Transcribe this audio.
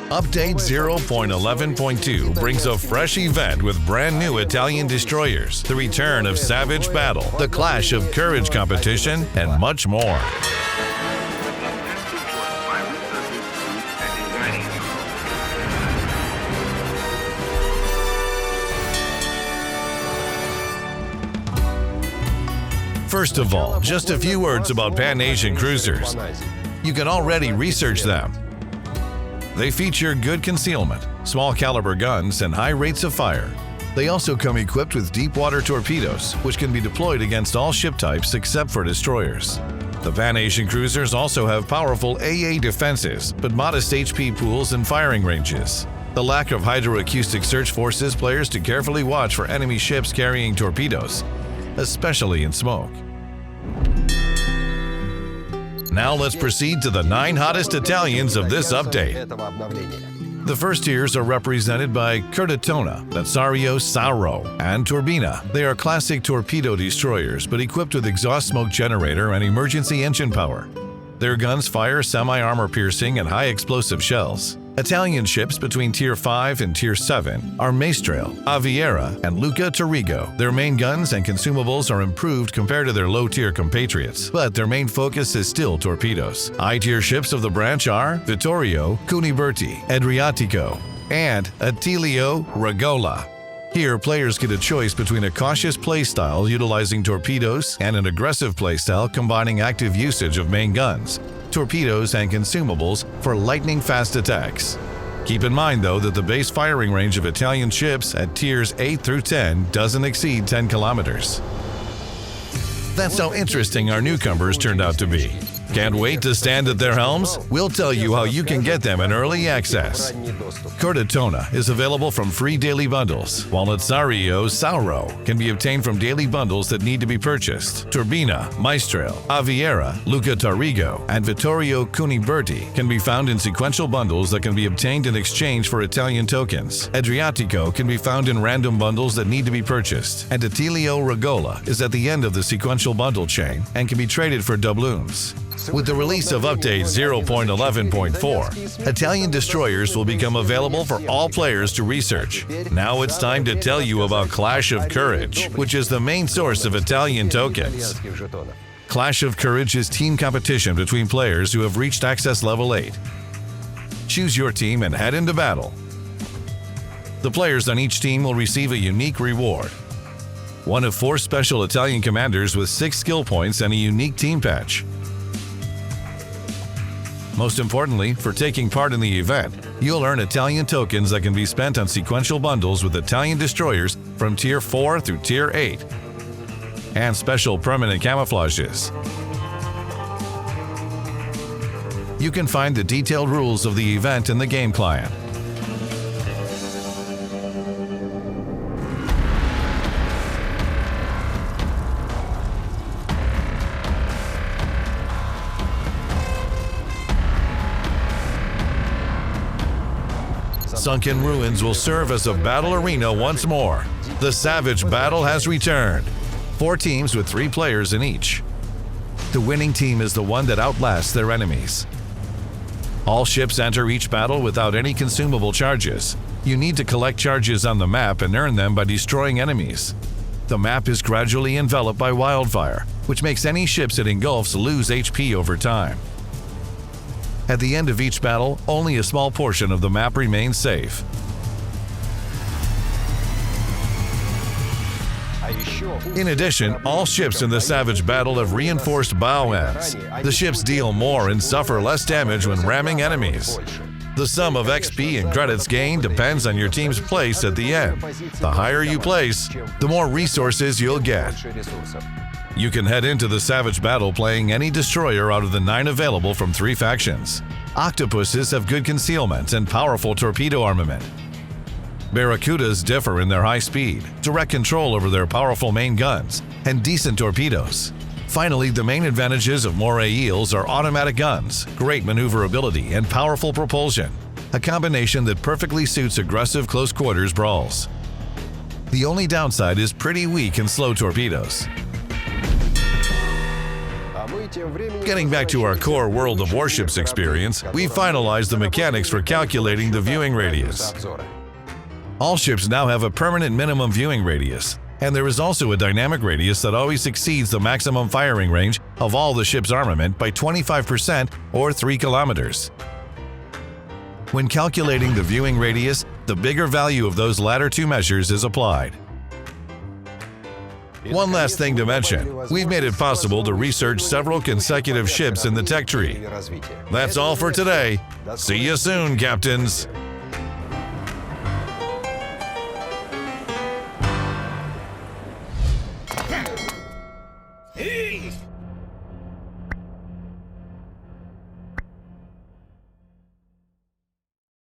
Update 0.11.2 brings a fresh event with brand new Italian destroyers, the return of Savage Battle, the Clash of Courage competition, and much more. First of all, just a few words about Pan-Asian cruisers. You can already research them. They feature good concealment, small caliber guns, and high rates of fire. They also come equipped with deep water torpedoes, which can be deployed against all ship types except for destroyers. The Pan-Asian cruisers also have powerful AA defenses, but modest HP pools and firing ranges. The lack of hydroacoustic search forces players to carefully watch for enemy ships carrying torpedoes, especially in smoke. Now let's proceed to the 9 hottest Italians of this update. The first tiers are represented by Curtatona, Lazzario Sauro, and Turbina. They are classic torpedo destroyers, but equipped with exhaust smoke generator and emergency engine power. Their guns fire semi-armor piercing and high explosive shells. Italian ships between Tier 5 and Tier 7 are Maestrale, Aviera, and Luca Torrigo. Their main guns and consumables are improved compared to their low-tier compatriots, but their main focus is still torpedoes. High-tier ships of the branch are Vittorio Cuniberti, Adriatico, and Attilio Regola. Here, players get a choice between a cautious playstyle utilizing torpedoes and an aggressive playstyle combining active usage of main guns, torpedoes, and consumables for lightning-fast attacks. Keep in mind, though, that the base firing range of Italian ships at tiers 8 through 10 doesn't exceed 10 kilometers. That's how interesting our newcomers turned out to be. Can't wait to stand at their helms? We'll tell you how you can get them in early access. Curtatona is available from free daily bundles, while Lazzario Sauro can be obtained from daily bundles that need to be purchased. Turbina, Maestrale, Aviera, Luca Torrigo, and Vittorio Cuniberti can be found in sequential bundles that can be obtained in exchange for Italian tokens. Adriatico can be found in random bundles that need to be purchased, and Attilio Regola is at the end of the sequential bundle chain and can be traded for doubloons. With the release of Update 0.11.4, Italian destroyers will become available for all players to research. Now it's time to tell you about Clash of Courage, which is the main source of Italian tokens. Clash of Courage is team competition between players who have reached access level 8. Choose your team and head into battle. The players on each team will receive a unique reward. One of 4 special Italian commanders with 6 skill points and a unique team patch. Most importantly, for taking part in the event, you'll earn Italian tokens that can be spent on sequential bundles with Italian destroyers from Tier 4 through Tier 8, and special permanent camouflages. You can find the detailed rules of the event in the game client. Sunken Ruins will serve as a battle arena once more. The Savage Battle has returned. 4 teams with 3 players in each. The winning team is the one that outlasts their enemies. All ships enter each battle without any consumable charges. You need to collect charges on the map and earn them by destroying enemies. The map is gradually enveloped by wildfire, which makes any ships it engulfs lose HP over time. At the end of each battle, only a small portion of the map remains safe. In addition, all ships in the Savage Battle have reinforced bow ends. The ships deal more and suffer less damage when ramming enemies. The sum of XP and credits gained depends on your team's place at the end. The higher you place, the more resources you'll get. You can head into the Savage Battle playing any destroyer out of the 9 available from 3 factions. Octopuses have good concealment and powerful torpedo armament. Barracudas differ in their high speed, direct control over their powerful main guns, and decent torpedoes. Finally, the main advantages of Moray Eels are automatic guns, great maneuverability, and powerful propulsion, a combination that perfectly suits aggressive close-quarters brawls. The only downside is pretty weak and slow torpedoes. Getting back to our core World of Warships experience, we finalized the mechanics for calculating the viewing radius. All ships now have a permanent minimum viewing radius, and there is also a dynamic radius that always exceeds the maximum firing range of all the ship's armament by 25% or 3 kilometers. When calculating the viewing radius, the bigger value of those latter two measures is applied. One last thing to mention, we've made it possible to research several consecutive ships in the tech tree. That's all for today. See you soon, Captains!